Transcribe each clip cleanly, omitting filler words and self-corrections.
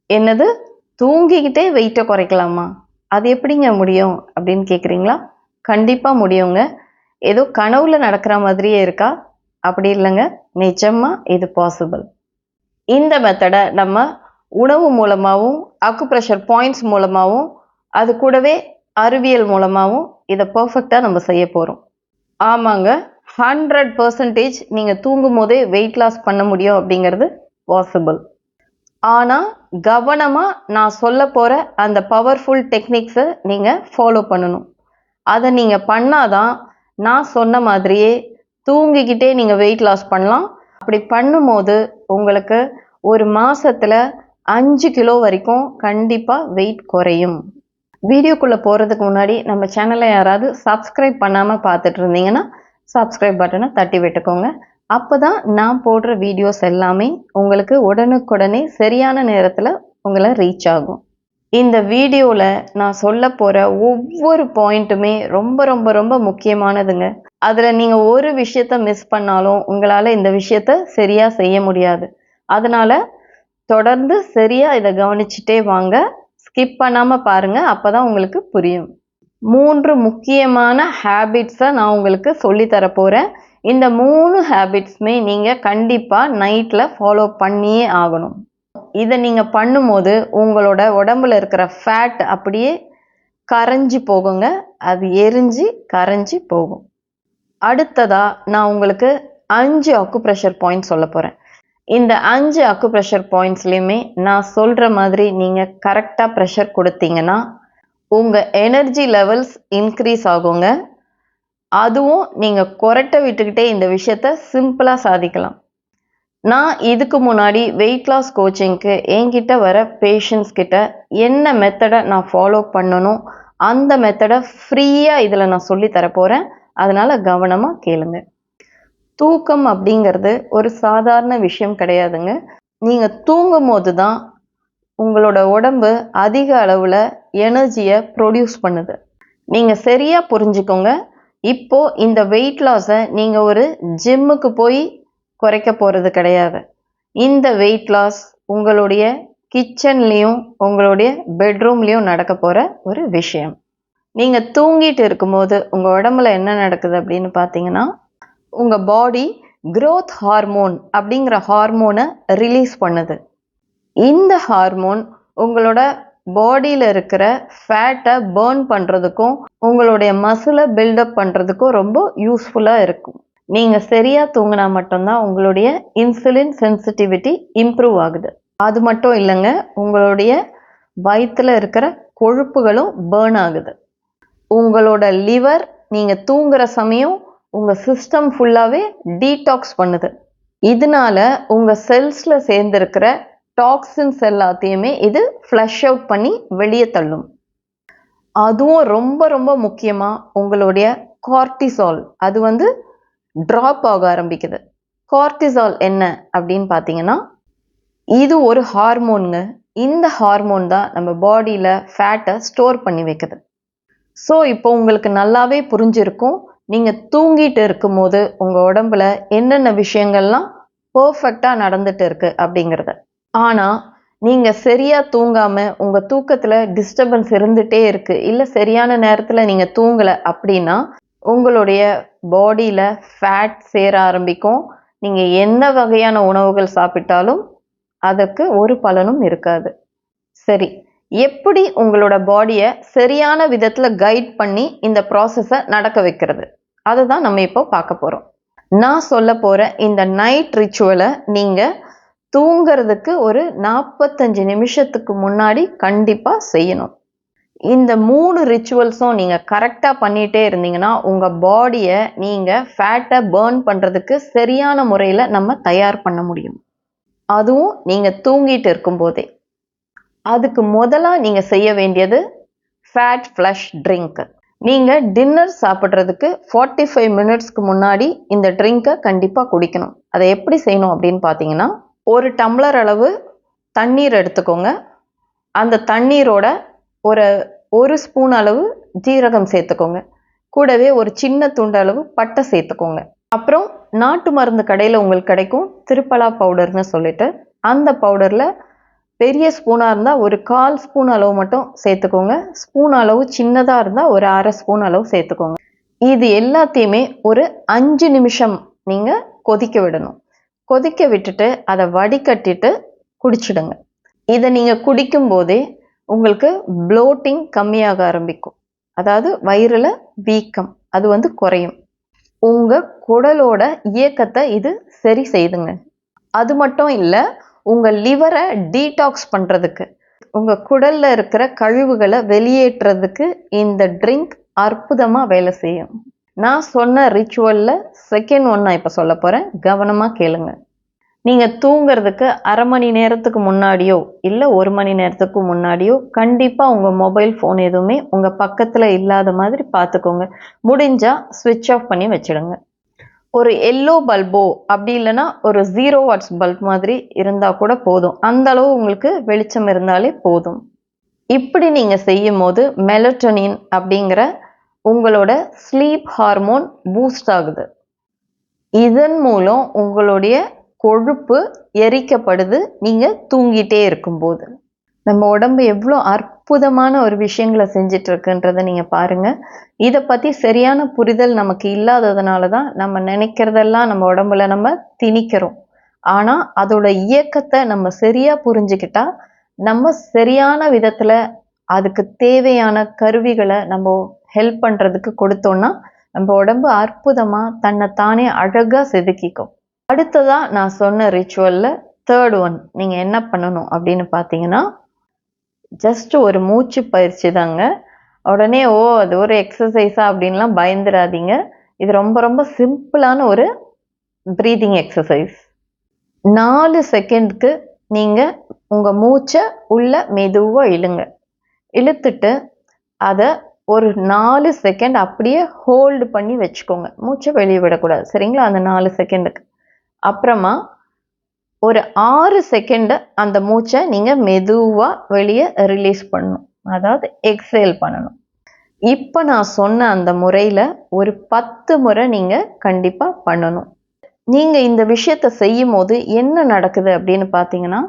என்னது, தூங்கிக்கிட்டே வெயிட்டை குறைக்கலாமா? அது எப்படிங்க முடியும் அப்படின்னு கேட்குறீங்களா? கண்டிப்பாக முடியுங்க. ஏதோ கனவுல நடக்கிற மாதிரியே இருக்கா? அப்படி இல்லைங்க, நிஜமா இது பாசிபிள். இந்த மெத்தடை நம்ம உணவு மூலமாகவும் அக்குப்ரெஷர் பாயிண்ட்ஸ் மூலமாகவும் அது கூடவே அறிவியல் மூலமாகவும் இதை பர்ஃபெக்டாக நம்ம செய்ய போகிறோம். ஆமாங்க, 100% நீங்கள் தூங்கும் போதே வெயிட் லாஸ் பண்ண முடியும் அப்படிங்கிறது பாசிபிள். ஆனால் கவனமாக நான் சொல்ல போகிற அந்த பவர்ஃபுல் டெக்னிக்ஸை நீங்கள் ஃபாலோ பண்ணணும். அதை நீங்கள் பண்ணாதான் நான் சொன்ன மாதிரியே தூங்கிக்கிட்டே நீங்கள் வெயிட் லாஸ் பண்ணலாம். அப்படி பண்ணும்போது உங்களுக்கு ஒரு மாதத்தில் 5 கிலோ வரைக்கும் கண்டிப்பாக வெயிட் குறையும். வீடியோக்குள்ளே போகிறதுக்கு முன்னாடி நம்ம சேனலை யாராவது சப்ஸ்கிரைப் பண்ணாமல் பார்த்துட்டு இருந்தீங்கன்னா சப்ஸ்கிரைப் பட்டனை தட்டி விட்டுக்கோங்க. அப்போ தான் நான் போடுற வீடியோஸ் எல்லாமே உங்களுக்கு உடனுக்குடனே சரியான நேரத்தில் உங்களை ரீச் ஆகும். இந்த வீடியோவில் நான் சொல்ல போகிற ஒவ்வொரு பாயிண்ட்டுமே ரொம்ப ரொம்ப ரொம்ப முக்கியமானதுங்க. அதில் நீங்கள் ஒரு விஷயத்த மிஸ் பண்ணாலும் உங்களால் இந்த விஷயத்த சரியாக செய்ய முடியாது. அதனால் தொடர்ந்து சரியாக இதை கவனிச்சுட்டே வாங்க. ஸ்கிப் பண்ணாமல் பாருங்கள், அப்போ தான் உங்களுக்கு புரியும். 3 முக்கியமான ஹேபிட்ஸை நான் உங்களுக்கு சொல்லித்தர போகிறேன். இந்த 3 ஹேபிட்ஸுமே நீங்கள் கண்டிப்பாக நைட்டில் ஃபாலோ பண்ணியே ஆகணும். இதை நீங்கள் பண்ணும்போது உங்களோட உடம்புல இருக்கிற ஃபேட் அப்படியே கரைஞ்சி போகுங்க. அது எரிஞ்சு கரைஞ்சி போகும். அடுத்ததாக நான் உங்களுக்கு 5 அக்குப்ரெஷர் பாயிண்ட் சொல்ல போகிறேன். இந்த 5 அக்குப்ரெஷர் பாயிண்ட்ஸ்லையுமே நான் சொல்கிற மாதிரி நீங்கள் கரெக்டாக ப்ரெஷர் கொடுத்தீங்கன்னா உங்கள் எனர்ஜி லெவல்ஸ் இன்க்ரீஸ் ஆகுங்க. அதுவும் நீங்கள் கொரட்டை விட்டுக்கிட்டே இந்த விஷயத்த சிம்பிளாக சாதிக்கலாம். நான் இதுக்கு முன்னாடி வெயிட் லாஸ் கோச்சிங்க்கு என்கிட்ட வர பேஷண்ட்ஸ் கிட்ட என்ன மெத்தடை நான் ஃபாலோ பண்ணணும், அந்த மெத்தடை ஃப்ரீயாக இதில் நான் சொல்லி தரப்போகிறேன். அதனால் கவனமாக கேளுங்க. தூக்கம் அப்படிங்கிறது ஒரு சாதாரண விஷயம் கிடையாதுங்க. நீங்கள் தூங்கும் போது தான் உங்களோட உடம்பு அதிக அளவில் எனர்ஜியை ப்ரொடியூஸ் பண்ணுது. நீங்கள் சரியாக புரிஞ்சுக்கோங்க. இப்போது இந்த வெயிட் லாஸை நீங்கள் ஒரு ஜிம்முக்கு போய் குறைக்க போகிறது கிடையாது. இந்த வெயிட் லாஸ் உங்களுடைய கிச்சன்லேயும் உங்களுடைய பெட்ரூம்லேயும் நடக்க போகிற ஒரு விஷயம். நீங்கள் தூங்கிட்டு இருக்கும்போது உங்கள் உடம்புல என்ன நடக்குது அப்படின்னு பார்த்தீங்கன்னா, உங்கள் பாடி growth ஹார்மோன் அப்படிங்கிற ஹார்மோனை ரிலீஸ் பண்ணுது. இந்த ஹார்மோன் உங்களோட பாடியில் இருக்கிற ஃபேட்டை பேர்ன் பண்ணுறதுக்கும் உங்களுடைய மசிலை பில்டப் பண்ணுறதுக்கும் ரொம்ப யூஸ்ஃபுல்லாக இருக்கும். நீங்கள் சரியாக தூங்கினா மட்டும்தான் உங்களுடைய இன்சுலின் சென்சிட்டிவிட்டி இம்ப்ரூவ் ஆகுது. அது மட்டும் இல்லைங்க, உங்களுடைய வயிற்றில் இருக்கிற கொழுப்புகளும் பேர்ன் ஆகுது. உங்களோட லிவர் நீங்கள் தூங்குற சமயம் உங்கள் சிஸ்டம் ஃபுல்லாகவே டீடாக்ஸ் பண்ணுது. இதனால உங்கள் செல்ஸில் சேர்ந்துருக்கிற டாக்ஸின்ஸ் எல்லாத்தையுமே இது ஃப்ளஷ் அவுட் பண்ணி வெளியே தள்ளும். அதுவும் ரொம்ப ரொம்ப முக்கியமாக உங்களுடைய கார்டிசால் அது ட்ராப் ஆக ஆரம்பிக்குது. கார்டிசால் என்ன அப்படின்னு பார்த்தீங்கன்னா, இது ஒரு ஹார்மோனுங்க. இந்த ஹார்மோன் தான் நம்ம பாடியில் ஃபேட்டை ஸ்டோர் பண்ணி வைக்குது. ஸோ இப்போ உங்களுக்கு நல்லாவே புரிஞ்சிருக்கும், நீங்கள் தூங்கிட்டு இருக்கும்போது உங்கள் உடம்புல என்னென்ன விஷயங்கள்லாம் பர்ஃபெக்டாக நடந்துட்டு இருக்கு அப்படிங்கிறத. ஆனால் நீங்கள் சரியாக தூங்காமல் உங்கள் தூக்கத்தில் டிஸ்டர்பன்ஸ் இருந்துகிட்டே இருக்குது, இல்லை சரியான நேரத்தில் நீங்கள் தூங்கலை அப்படின்னா உங்களுடைய பாடியில் ஃபேட் சேர ஆரம்பிக்கும். நீங்கள் என்ன வகையான உணவுகள் சாப்பிட்டாலும் அதற்கு ஒரு பலனும் இருக்காது. சரி, எப்படி உங்களோட பாடியை சரியான விதத்தில் கைட் பண்ணி இந்த ப்ராசஸை நடக்க வைக்கிறது, அதை தான் நம்ம இப்போ பார்க்க போகிறோம். நான் சொல்ல போகிற இந்த நைட் ரிச்சுவலை நீங்கள் தூங்கிறதுக்கு ஒரு 45 நிமிஷத்துக்கு முன்னாடி கண்டிப்பாக செய்யணும். இந்த 3 ரிச்சுவல்ஸும் நீங்கள் கரெக்டாக பண்ணிகிட்டே இருந்தீங்கன்னா உங்கள் பாடியை நீங்கள் ஃபேட்டை பேர்ன் பண்ணுறதுக்கு சரியான முறையில் நம்ம தயார் பண்ண முடியும். அதுவும் நீங்கள் தூங்கிட்டு இருக்கும்போதே. அதுக்கு முதலாக நீங்கள் செய்ய வேண்டியது ஃபேட் ஃப்ளஷ் ட்ரிங்க். நீங்கள் டின்னர் சாப்பிட்றதுக்கு 45 மினிட்ஸ்க்கு முன்னாடி இந்த ட்ரிங்கை கண்டிப்பாக குடிக்கணும். அதை எப்படி செய்யணும் அப்படின்னு பார்த்தீங்கன்னா, ஒரு டம்ளர் அளவு தண்ணீர் எடுத்துக்கோங்க. அந்த தண்ணீரோட ஒரு ஸ்பூன் அளவு ஜீரகம் சேர்த்துக்கோங்க. கூடவே ஒரு சின்ன துண்டு அளவு பட்டை சேர்த்துக்கோங்க. அப்புறம் நாட்டு மருந்து கடையில் உங்களுக்கு கிடைக்கும் திருப்பலா பவுடர்னு சொல்லிட்டு, அந்த பவுடரில் பெரிய ஸ்பூனாக இருந்தால் ஒரு 1/4 ஸ்பூன் அளவு மட்டும் சேர்த்துக்கோங்க. ஸ்பூன் அளவு சின்னதாக இருந்தால் ஒரு 1/2 ஸ்பூன் அளவு சேர்த்துக்கோங்க. இது எல்லாத்தையுமே ஒரு 5 நிமிஷம் நீங்கள் கொதிக்க விடணும். கொதிக்க விட்டுட்டு அதை வடிகட்டிட்டு குடிச்சிடுங்க. இதை நீங்கள் குடிக்கும் போதே உங்களுக்கு ப்ளோட்டிங் கம்மியாக ஆரம்பிக்கும். அதாவது வயிறில் வீக்கம் அது குறையும். உங்கள் குடலோட இயக்கத்தை இது சரி செய்துங்க. அது மட்டும் இல்லை, உங்கள் லிவரை டீடாக்ஸ் பண்ணுறதுக்கு, உங்கள் குடலில் இருக்கிற கழிவுகளை வெளியேற்றுறதுக்கு இந்த ட்ரிங்க் அற்புதமாக வேலை செய்யும். நான் சொன்ன ரிச்சுவலில் செகண்ட் ஒன் நான் இப்போ சொல்ல போகிறேன். கவனமாக கேளுங்க. நீங்கள் தூங்கிறதுக்கு 1/2 மணி நேரத்துக்கு முன்னாடியோ இல்லை 1 மணி நேரத்துக்கு முன்னாடியோ கண்டிப்பாக உங்கள் மொபைல் ஃபோன் எதுவுமே உங்கள் பக்கத்தில் இல்லாத மாதிரி பார்த்துக்கோங்க. முடிஞ்சால் ஸ்விட்ச் ஆஃப் பண்ணி வச்சிடுங்க. ஒரு எல்லோ பல்போ அப்படி இல்லைன்னா ஒரு 0 வாட்ஸ் பல்ப் மாதிரி இருந்தால் கூட போதும். அந்த அளவு உங்களுக்கு வெளிச்சம் இருந்தாலே போதும். இப்படி நீங்கள் செய்யும் போது மெலட்டோனின் அப்படிங்கிற உங்களோட ஸ்லீப் ஹார்மோன் பூஸ்ட் ஆகுது. இதன் மூலம் உங்களுடைய கொழுப்பு எரிக்கப்படுது நீங்கள் தூங்கிட்டே இருக்கும்போது. நம்ம உடம்பு எவ்வளோ அற்புதமான ஒரு விஷயங்களை செஞ்சிட்டு இருக்குன்றதை நீங்கள் பாருங்கள். இதை பற்றி சரியான புரிதல் நமக்கு இல்லாததுனால தான் நம்ம நினைக்கிறதெல்லாம் நம்ம உடம்புல நம்ம திணிக்கிறோம். ஆனால் அதோட இயக்கத்தை நம்ம சரியாக புரிஞ்சுக்கிட்டா நம்ம சரியான விதத்தில் அதுக்கு தேவையான கருவிகளை நம்ம ஹெல்ப் பண்ணுறதுக்கு கொடுத்தோன்னா நம்ம உடம்பு அற்புதமாக தன்னை தானே அழகாக செதுக்கிக்கும். அடுத்ததாக நான் சொன்ன ரிச்சுவலில் தேர்ட் ஒன் நீங்கள் என்ன பண்ணணும் அப்படின்னு பார்த்தீங்கன்னா, ஜஸ்ட் ஒரு மூச்சு பயிற்சி தாங்க. உடனே அது ஒரு எக்ஸசைஸா அப்படின்லாம் பயந்துடாதீங்க. இது ரொம்ப ரொம்ப சிம்பிளான ஒரு ப்ரீதிங் எக்ஸசைஸ். 4 செகண்ட்க்கு நீங்கள் உங்கள் மூச்சை உள்ள மெதுவாக இழுங்க. இழுத்துட்டு அதை ஒரு 4 செகண்ட் அப்படியே ஹோல்டு பண்ணி வச்சுக்கோங்க. மூச்சை வெளியே விடக்கூடாது, சரிங்களா? அந்த 4 செகண்டுக்கு அப்புறமா ஒரு 6 செகண்டு அந்த மூச்சை நீங்கள் மெதுவாக வெளியே ரிலீஸ் பண்ணணும். அதாவது எக்ஸேல் பண்ணணும். இப்போ நான் சொன்ன அந்த முறையில் ஒரு 10 முறை நீங்கள் கண்டிப்பாக பண்ணணும். நீங்கள் இந்த விஷயத்தை செய்யும் போது என்ன நடக்குது அப்படின்னு பார்த்தீங்கன்னா,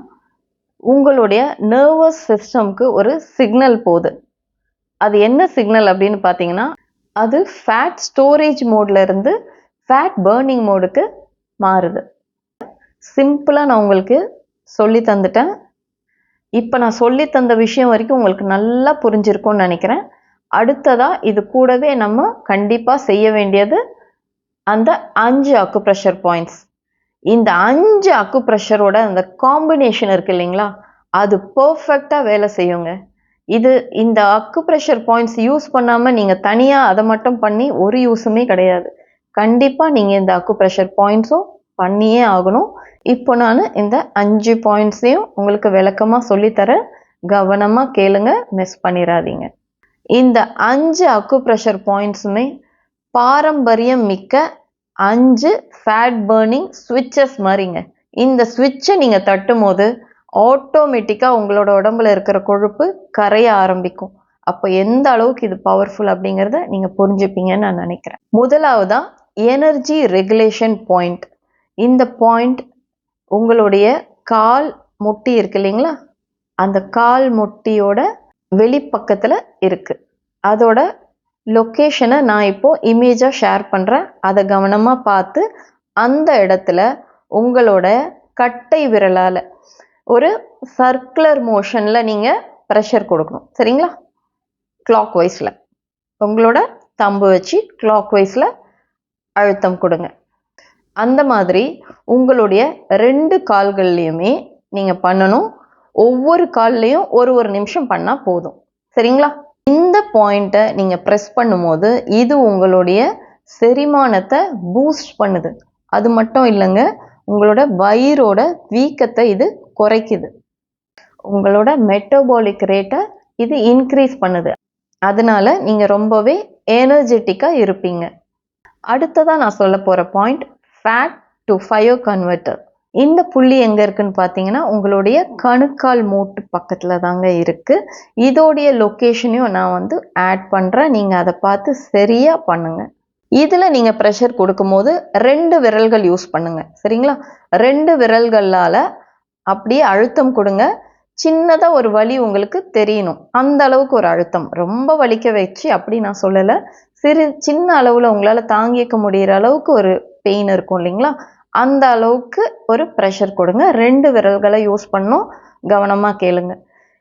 உங்களுடைய நர்வஸ் சிஸ்டம்க்கு ஒரு சிக்னல் போகுது. அது என்ன சிக்னல் அப்படின்னு பார்த்தீங்கன்னா, அது ஃபேட் ஸ்டோரேஜ் மோட்ல இருந்து ஃபேட் பர்னிங் மோடுக்கு மாறுது. சிம்பிளாக நான் உங்களுக்கு சொல்லி தந்துட்டேன். இப்போ நான் சொல்லி தந்த விஷயம் வரைக்கும் உங்களுக்கு நல்லா புரிஞ்சிருக்கும்னு நினைக்கிறேன். அடுத்ததாக இது கூடவே நம்ம கண்டிப்பாக செய்ய வேண்டியது அந்த 5 அக்குப்ரெஷர் பாயிண்ட்ஸ். இந்த 5 அக்குப்ரெஷரோட அந்த காம்பினேஷன் இருக்கு இல்லைங்களா, அது பர்ஃபெக்டாக வேலை செய்யுங்க. இந்த அக்குப்ரெஷர் பாயிண்ட்ஸ் யூஸ் பண்ணாமல் நீங்கள் தனியாக அதை மட்டும் பண்ணி ஒரு யூஸுமே கிடையாது. கண்டிப்பாக நீங்கள் இந்த அக்குப்ரெஷர் பாயிண்ட்ஸும் பண்ணியே ஆகணும். இப்போ நான் இந்த 5 பாயிண்ட்ஸையும் உங்களுக்கு விளக்கமாக சொல்லித்தரேன். கவனமாக கேளுங்க, மிஸ் பண்ணிடாதீங்க. இந்த 5 அக்குப்ரெஷர் பாயிண்ட்ஸுமே பாரம்பரியம் மிக்க 5 ஃபேட் பர்னிங் ஸ்விட்சஸ் மாதிரிங்க. இந்த ஸ்விட்சை நீங்கள் தட்டும் போது ஆட்டோமேட்டிக்காக உங்களோட உடம்புல இருக்கிற கொழுப்பு கரைய ஆரம்பிக்கும். அப்போ எந்த அளவுக்கு இது பவர்ஃபுல் அப்படிங்கிறத நீங்கள் புரிஞ்சுப்பீங்கன்னு நான் நினைக்கிறேன். முதலாவதா எனர்ஜி ரெகுலேஷன் பாயிண்ட். இந்த பாயிண்ட் உங்களுடைய கால் முட்டி இருக்கு இல்லைங்களா, அந்த கால் முட்டியோட வெளிப்பக்கத்தில் இருக்குது. அதோட லொக்கேஷனை நான் இப்போது இமேஜாக ஷேர் பண்ணுறேன். அதை கவனமாக பார்த்து அந்த இடத்துல உங்களோட கட்டை விரலால் ஒரு சர்க்குலர் மோஷனில் நீங்கள் ப்ரெஷர் கொடுக்கணும், சரிங்களா? கிளாக் வைஸில் உங்களோட தம்பு வச்சு கிளாக் வைஸில் அழுத்தம் கொடுங்க. அந்த மாதிரி உங்களுடைய 2 கால்கள்லையுமே நீங்கள் பண்ணணும். ஒவ்வொரு கால்லையும் ஒரு நிமிஷம் பண்ணால் போதும், சரிங்களா? இந்த பாயிண்ட்டை நீங்கள் ப்ரெஸ் பண்ணும்போது இது உங்களுடைய செரிமானத்தை பூஸ்ட் பண்ணுது. அது மட்டும் இல்லைங்க, உங்களோட வயிறோட வீக்கத்தை இது குறைக்குது. உங்களோட மெட்டபாலிக் ரேட்டை இது இன்க்ரீஸ் பண்ணுது. அதனால நீங்கள் ரொம்பவே எனர்ஜெட்டிக்காக இருப்பீங்க. அடுத்ததாக நான் சொல்ல போகிற point fat to fire converter. இந்த புள்ளி எங்கே இருக்குன்னு பார்த்தீங்கன்னா, உங்களுடைய கணுக்கால் மூட்டு பக்கத்தில் தாங்க இருக்குது. இதோடைய லொக்கேஷனையும் நான் ஆட் பண்ணுறேன். நீங்கள் அதை பார்த்து சரியாக பண்ணுங்கள். இதில் நீங்கள் ப்ரெஷர் கொடுக்கும்போது 2 விரல்கள் யூஸ் பண்ணுங்கள், சரிங்களா? 2 விரல்களால் அப்படியே அழுத்தம் கொடுங்க. சின்னதா ஒரு வலி உங்களுக்கு தெரியணும். அந்த அளவுக்கு ஒரு அழுத்தம். ரொம்ப வலிக்க வச்சு அப்படி நான் சொல்லல. சின்ன அளவுல உங்களால தாங்கிக்க முடியிற அளவுக்கு ஒரு பெயின் இருக்கும் இல்லைங்களா? அந்த அளவுக்கு ஒரு பிரஷர் கொடுங்க. 2 விரல்களை யூஸ் பண்ணணும். கவனமா கேளுங்க.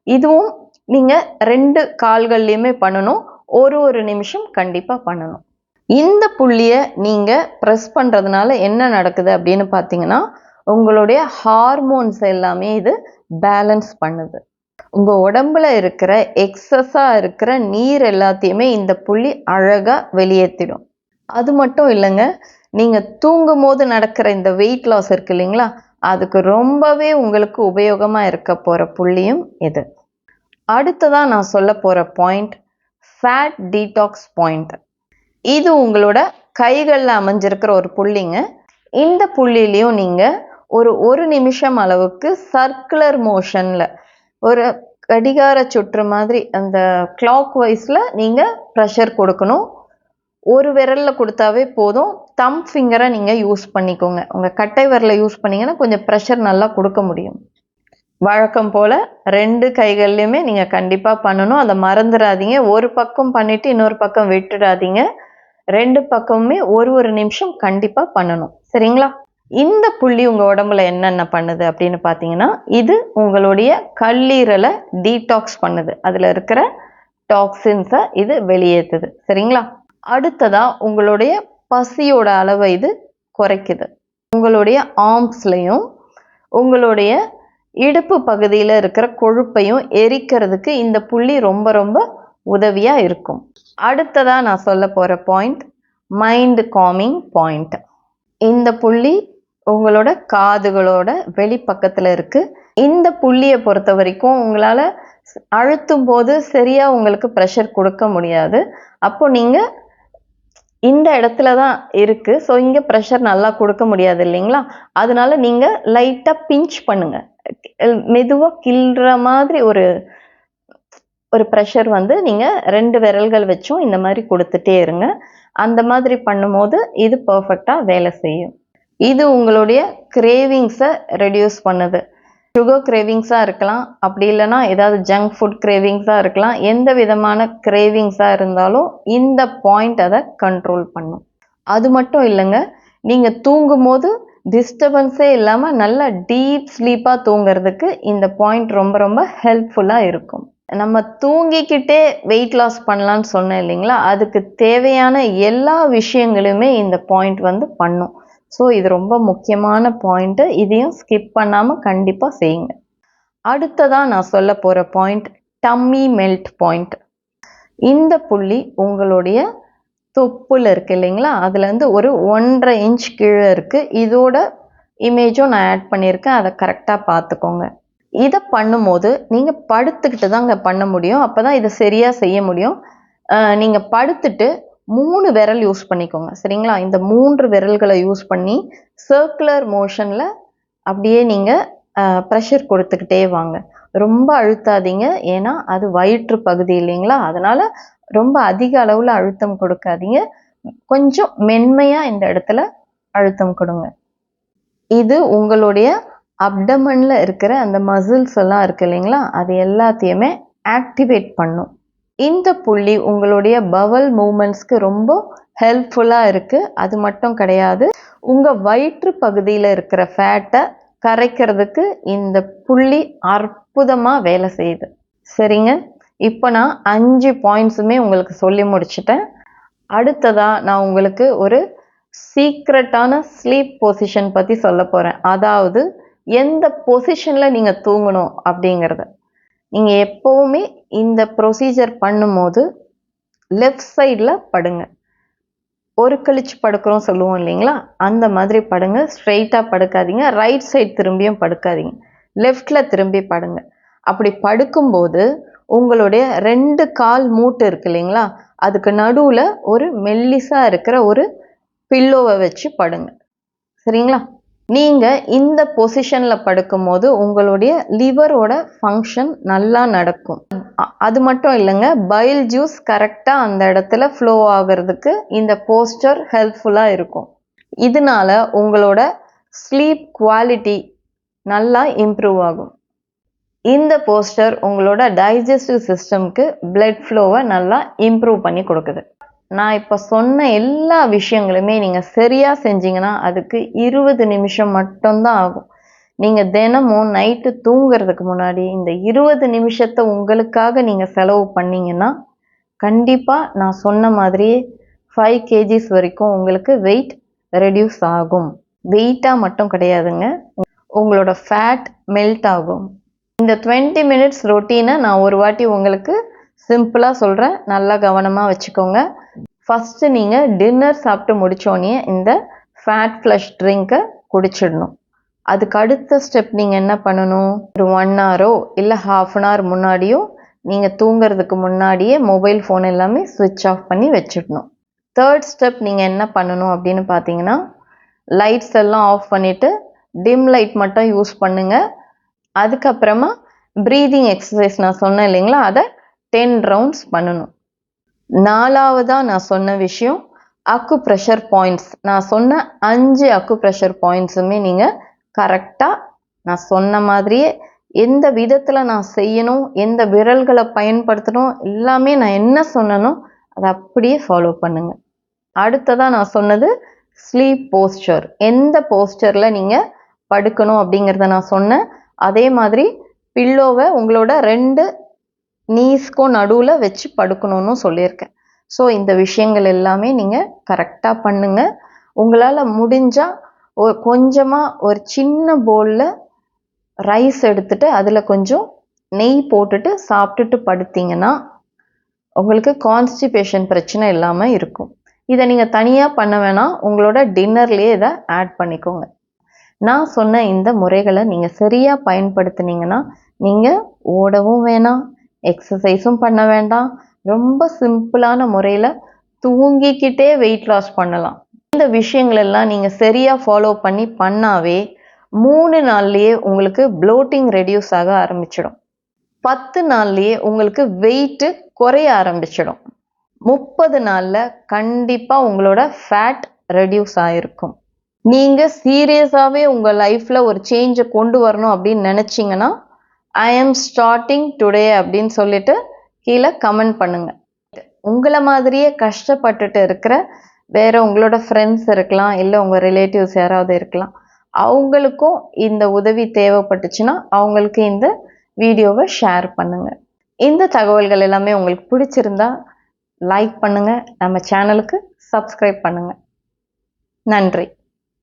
இதுவும் நீங்க 2 கால்கள்லயுமே பண்ணணும். ஒரு நிமிஷம் கண்டிப்பா பண்ணணும். இந்த புள்ளிய நீங்க பிரஸ் பண்றதுனால என்ன நடக்குது அப்படின்னு பார்த்தீங்கன்னா, உங்களுடைய ஹார்மோன்ஸ் எல்லாமே இது பேலன்ஸ் பண்ணுது. உங்க உடம்புல இருக்கிற எக்ஸஸா இருக்கிற நீர் எல்லாத்தையுமே இந்த புள்ளி அழகா வெளியேத்திடும். அது மட்டும் இல்லைங்க, நீங்க தூங்கும்போது நடக்கிற இந்த வெயிட் லாஸ் இருக்கு இல்லைங்களா, அதுக்கு ரொம்பவே உங்களுக்கு உபயோகமா இருக்க போற புள்ளியும் இது. அடுத்ததா நான் சொல்ல போற பாயிண்ட் ஃபேட் டீடாக்ஸ் பாயிண்ட். இது உங்களோட கைகள்ல அமைஞ்சிருக்கிற ஒரு புள்ளிங்க. இந்த புள்ளியிலையும் நீங்க ஒரு நிமிஷம் அளவுக்கு சர்க்குலர் மோஷன்ல ஒரு கடிகார சுற்று மாதிரி அந்த கிளாக் வைஸ்ல நீங்க ப்ரெஷர் கொடுக்கணும். ஒரு விரல்ல கொடுத்தாவே போதும். தம் ஃபிங்கரை நீங்க யூஸ் பண்ணிக்கோங்க. உங்க கட்டை விரலை யூஸ் பண்ணீங்கன்னா கொஞ்சம் ப்ரெஷர் நல்லா கொடுக்க முடியும். வழக்கம் போல 2 கைகள்லையுமே நீங்க கண்டிப்பா பண்ணணும். அதை மறந்துடாதீங்க. ஒரு பக்கம் பண்ணிட்டு இன்னொரு பக்கம் விட்டுடாதீங்க. 2 பக்கமுமே ஒரு நிமிஷம் கண்டிப்பா பண்ணணும். சரிங்களா? இந்த புள்ளி உங்க உடம்புல என்னென்ன பண்ணுது அப்படின்னு பார்த்தீங்கன்னா, இது உங்களுடைய கல்லீரலை டீடாக்ஸ் பண்ணுது. அதுல இருக்கிற டாக்ஸின்ஸை இது வெளியேற்றுது. சரிங்களா? அடுத்ததா உங்களுடைய பசியோட அளவை இது குறைக்குது. உங்களுடைய ஆர்ம்ஸ்லையும் உங்களுடைய இடுப்பு பகுதியில் இருக்கிற கொழுப்பையும் எரிக்கிறதுக்கு இந்த புள்ளி ரொம்ப ரொம்ப உதவியா இருக்கும். அடுத்ததா நான் சொல்ல போற பாயிண்ட் மைண்ட் காமிங் பாயிண்ட். இந்த புள்ளி உங்களோட காதுகளோட வெளிப்பக்கத்துல இருக்கு. இந்த புள்ளியை பொறுத்த வரைக்கும் உங்களால அழுத்தும் போது சரியா உங்களுக்கு ப்ரெஷர் கொடுக்க முடியாது. அப்போ நீங்க இந்த இடத்துல தான் இருக்கு. ஸோ இங்க ப்ரெஷர் நல்லா கொடுக்க முடியாது இல்லைங்களா? அதனால நீங்க லைட்டா பிஞ்ச் பண்ணுங்க. மெதுவா கிள்ற மாதிரி ஒரு ப்ரெஷர் வந்து நீங்க 2 விரல்கள் வச்சும் இந்த மாதிரி கொடுத்துட்டே இருங்க. அந்த மாதிரி பண்ணும்போது இது பர்ஃபெக்டா வேலை செய்யும். இது உங்களுடைய கிரேவிங்ஸை ரெடியூஸ் பண்ணுது. சுகர் கிரேவிங்ஸாக இருக்கலாம், அப்படி இல்லைன்னா ஏதாவது ஜங்க் ஃபுட் கிரேவிங்ஸாக இருக்கலாம். எந்த விதமான கிரேவிங்ஸாக இருந்தாலும் இந்த பாயிண்ட் அதை கண்ட்ரோல் பண்ணும். அது மட்டும் இல்லைங்க, நீங்கள் தூங்கும் போது டிஸ்டர்பன்ஸே இல்லாமல் நல்லா டீப் ஸ்லீப்பாக தூங்குறதுக்கு இந்த பாயிண்ட் ரொம்ப ரொம்ப ஹெல்ப்ஃபுல்லாக இருக்கும். நம்ம தூங்கிக்கிட்டே வெயிட் லாஸ் பண்ணலான்னு சொன்னேன் இல்லைங்களா, அதுக்கு தேவையான எல்லா விஷயங்களுமே இந்த பாயிண்ட் வந்து பண்ணும். ஸோ இது ரொம்ப முக்கியமான பாயிண்ட்டு. இதையும் ஸ்கிப் பண்ணாமல் கண்டிப்பாக செய்யுங்க. அடுத்ததாக நான் சொல்ல போகிற பாயிண்ட் டம்மி மெல்ட் பாயிண்ட். இந்த புள்ளி உங்களுடைய தொப்புல இருக்கு இல்லைங்களா, அதுலேருந்து ஒரு 1.5 இன்ச் கீழே இருக்குது. இதோட இமேஜும் நான் ஆட் பண்ணியிருக்கேன். அதை கரெக்டாக பார்த்துக்கோங்க. இதை பண்ணும்போது நீங்கள் படுத்துக்கிட்டு தாங்க பண்ண முடியும். அப்போ தான் இதை சரியாக செய்ய முடியும். நீங்கள் படுத்துட்டு 3 விரல் யூஸ் பண்ணிக்கோங்க. சரிங்களா? இந்த 3 விரல்களை யூஸ் பண்ணி சர்க்குலர் மோஷனில் அப்படியே நீங்கள் ப்ரெஷர் கொடுத்துக்கிட்டே வாங்க. ரொம்ப அழுத்தாதீங்க, ஏன்னா அது வயிற்று பகுதி இல்லைங்களா, அதனால ரொம்ப அதிக அளவில் அழுத்தம் கொடுக்காதீங்க. கொஞ்சம் மென்மையாக இந்த இடத்துல அழுத்தம் கொடுங்க. இது உங்களுடைய அப்டமன்ல இருக்கிற அந்த மசில்ஸ் எல்லாம் இருக்கு இல்லைங்களா, அது எல்லாத்தையுமே ஆக்டிவேட் பண்ணும். இந்த புள்ளி உங்களுடைய பவல் மூமெண்ட்ஸ்க்கு ரொம்ப ஹெல்ப்ஃபுல்லாக இருக்குது. அது மட்டும் கிடையாது, உங்கள் வயிற்று பகுதியில் இருக்கிற ஃபேட்டை கரைக்கிறதுக்கு இந்த புள்ளி அற்புதமாக வேலை செய்யுது. சரிங்க, இப்போ நான் 5 பாயிண்ட்ஸுமே உங்களுக்கு சொல்லி முடிச்சிட்டேன். அடுத்ததாக நான் உங்களுக்கு ஒரு சீக்ரெட்டான ஸ்லீப் பொசிஷன் பற்றி சொல்ல போகிறேன். அதாவது எந்த பொசிஷனில் நீங்கள் தூங்கணும் அப்படிங்கிறத. நீங்கள் எப்போவுமே இந்த ப்ரொசீஜர் பண்ணும்போது லெஃப்ட் சைடில் படுங்க. ஒரு கழிச்சு படுக்கிறோம் சொல்லுவோம் இல்லைங்களா, அந்த மாதிரி படுங்க. ஸ்ட்ரெயிட்டாக படுக்காதீங்க, ரைட் சைட் திரும்பியும் படுக்காதீங்க, லெஃப்டில் திரும்பி படுங்க. அப்படி படுக்கும்போது உங்களுடைய 2 கால் மூட்டு இருக்கு இல்லைங்களா, அதுக்கு நடுவில் ஒரு மெல்லிஸாக இருக்கிற ஒரு பில்லோவை வச்சு படுங்க. சரிங்களா? நீங்கள் இந்த பொசிஷனில் படுக்கும்போது உங்களுடைய லிவரோட ஃபங்க்ஷன் நல்லா நடக்கும். அது மட்டும் இல்லைங்க, பைல் ஜூஸ் கரெக்டாக அந்த இடத்துல ஃப்ளோ ஆகிறதுக்கு இந்த போஸ்டர் ஹெல்ப்ஃபுல்லாக இருக்கும். இதனால உங்களோட ஸ்லீப் குவாலிட்டி நல்லா இம்ப்ரூவ் ஆகும். இந்த போஸ்டர் உங்களோட டைஜஸ்டிவ் சிஸ்டம்க்கு பிளட் ஃப்ளோவை நல்லா இம்ப்ரூவ் பண்ணி கொடுக்குது. நான் இப்போ சொன்ன எல்லா விஷயங்களுமே நீங்கள் சரியாக செஞ்சீங்கன்னா அதுக்கு 20 நிமிஷம் மட்டும்தான் ஆகும். நீங்கள் தினமும் நைட்டு தூங்குறதுக்கு முன்னாடி இந்த 20 நிமிஷத்தை உங்களுக்காக நீங்கள் செலவு பண்ணீங்கன்னா கண்டிப்பாக நான் சொன்ன மாதிரியே 5 kgs வரைக்கும் உங்களுக்கு வெயிட் ரெடியூஸ் ஆகும். வெயிட்டாக மட்டும் கிடையாதுங்க, உங்களோட ஃபேட் மெல்ட் ஆகும். இந்த 20 மினிட்ஸ் ரொட்டீனை நான் ஒரு வாட்டி உங்களுக்கு சிம்பிளாக சொல்கிறேன், நல்லா கவனமாக வச்சுக்கோங்க. ஃபஸ்ட்டு நீங்கள் டின்னர் சாப்பிட்டு முடித்தோடனே இந்த ஃபேட் ஃப்ளஷ் ட்ரிங்க்கை குடிச்சிடணும். அதுக்கு அடுத்த ஸ்டெப் நீங்கள் என்ன பண்ணணும், ஒரு 1 ஹவரோ இல்லை ½ அன் ஹவர் முன்னாடியோ நீங்கள் தூங்குறதுக்கு முன்னாடியே மொபைல் ஃபோன் எல்லாமே ஸ்விட்ச் ஆஃப் பண்ணி வச்சிடணும். தேர்ட் ஸ்டெப் நீங்கள் என்ன பண்ணணும் அப்படின்னு பார்த்தீங்கன்னா, லைட்ஸ் எல்லாம் ஆஃப் பண்ணிவிட்டு டிம் லைட் மட்டும் யூஸ் பண்ணுங்கள். அதுக்கப்புறமா ப்ரீதிங் எக்ஸசைஸ் நான் சொன்னேன் இல்லைங்களா, அதை 10 ரவுண்ட்ஸ் பண்ணணும். 4வதாக நான் சொன்ன விஷயம் அக்கு ப்ரெஷர் பாயிண்ட்ஸ். நான் சொன்ன 5 அக்கு ப்ரெஷர் பாயிண்ட்ஸுமே நீங்கள் கரெக்டாக நான் சொன்ன மாதிரியே எந்த விதத்தில் நான் செய்யணும், எந்த விரல்களை பயன்படுத்தணும், எல்லாமே நான் என்ன சொன்னனோ அதை அப்படியே ஃபாலோ பண்ணுங்கள். அடுத்ததாக நான் சொன்னது ஸ்லீப் போஸ்டர். எந்த போஸ்டரில் நீங்கள் படுக்கணும் அப்படிங்கிறத நான் சொன்னேன். அதே மாதிரி பில்லோவை உங்களோட 2 நீஸ்க்கும் நடுவில் வச்சு படுக்கணும்னு சொல்லியிருக்கேன். ஸோ இந்த விஷயங்கள் எல்லாமே நீங்கள் கரெக்டாக பண்ணுங்கள். உங்களால் முடிஞ்சால் கொஞ்சமாக ஒரு சின்ன பவுலில் ரைஸ் எடுத்துட்டு அதில் கொஞ்சம் நெய் போட்டுட்டு சாப்பிட்டுட்டு படுத்தீங்கன்னா உங்களுக்கு கான்ஸ்டிபேஷன் பிரச்சனை இல்லாமல் இருக்கும். இதை நீங்கள் தனியாக பண்ண வேணாம், உங்களோட டின்னர்லேயே இதை ஆட் பண்ணிக்கோங்க. நான் சொன்ன இந்த முறைகளை நீங்கள் சரியாக பயன்படுத்தினீங்கன்னா நீங்கள் ஓடவும் வேணாம், எக்ஸசைஸும் பண்ண வேண்டாம், ரொம்ப சிம்பிளான முறையில் தூங்கிக்கிட்டே வெயிட் லாஸ் பண்ணலாம். இந்த விஷயங்கள் எல்லாம் நீங்கள் சரியாக ஃபாலோ பண்ணாவே 3 நாள்லேயே உங்களுக்கு ப்ளோட்டிங் ரெடியூஸ் ஆக ஆரம்பிச்சிடும். 10 நாள்லேயே உங்களுக்கு வெயிட்டு குறைய ஆரம்பிச்சிடும். 30 நாளில் கண்டிப்பாக உங்களோட ஃபேட் ரெடியூஸ் ஆகிருக்கும். நீங்கள் சீரியஸாகவே உங்கள் லைஃப்பில் ஒரு சேஞ்சை கொண்டு வரணும் அப்படின்னு நினச்சிங்கன்னா ஐ ஆம் ஸ்டார்டிங் டுடே அப்படின்னு சொல்லிட்டு கீழே கமெண்ட் பண்ணுங்கள். உங்களை மாதிரியே கஷ்டப்பட்டுட்டு இருக்கிற வேறு உங்களோட ஃப்ரெண்ட்ஸ் இருக்கலாம், இல்லை உங்கள் ரிலேட்டிவ்ஸ் யாராவது இருக்கலாம், அவங்களுக்கும் இந்த உதவி தேவைப்பட்டுச்சுன்னா அவங்களுக்கு இந்த வீடியோவை ஷேர் பண்ணுங்கள். இந்த தகவல்கள் எல்லாமே உங்களுக்கு பிடிச்சிருந்தா லைக் பண்ணுங்கள், நம்ம சேனலுக்கு சப்ஸ்கிரைப் பண்ணுங்கள். நன்றி.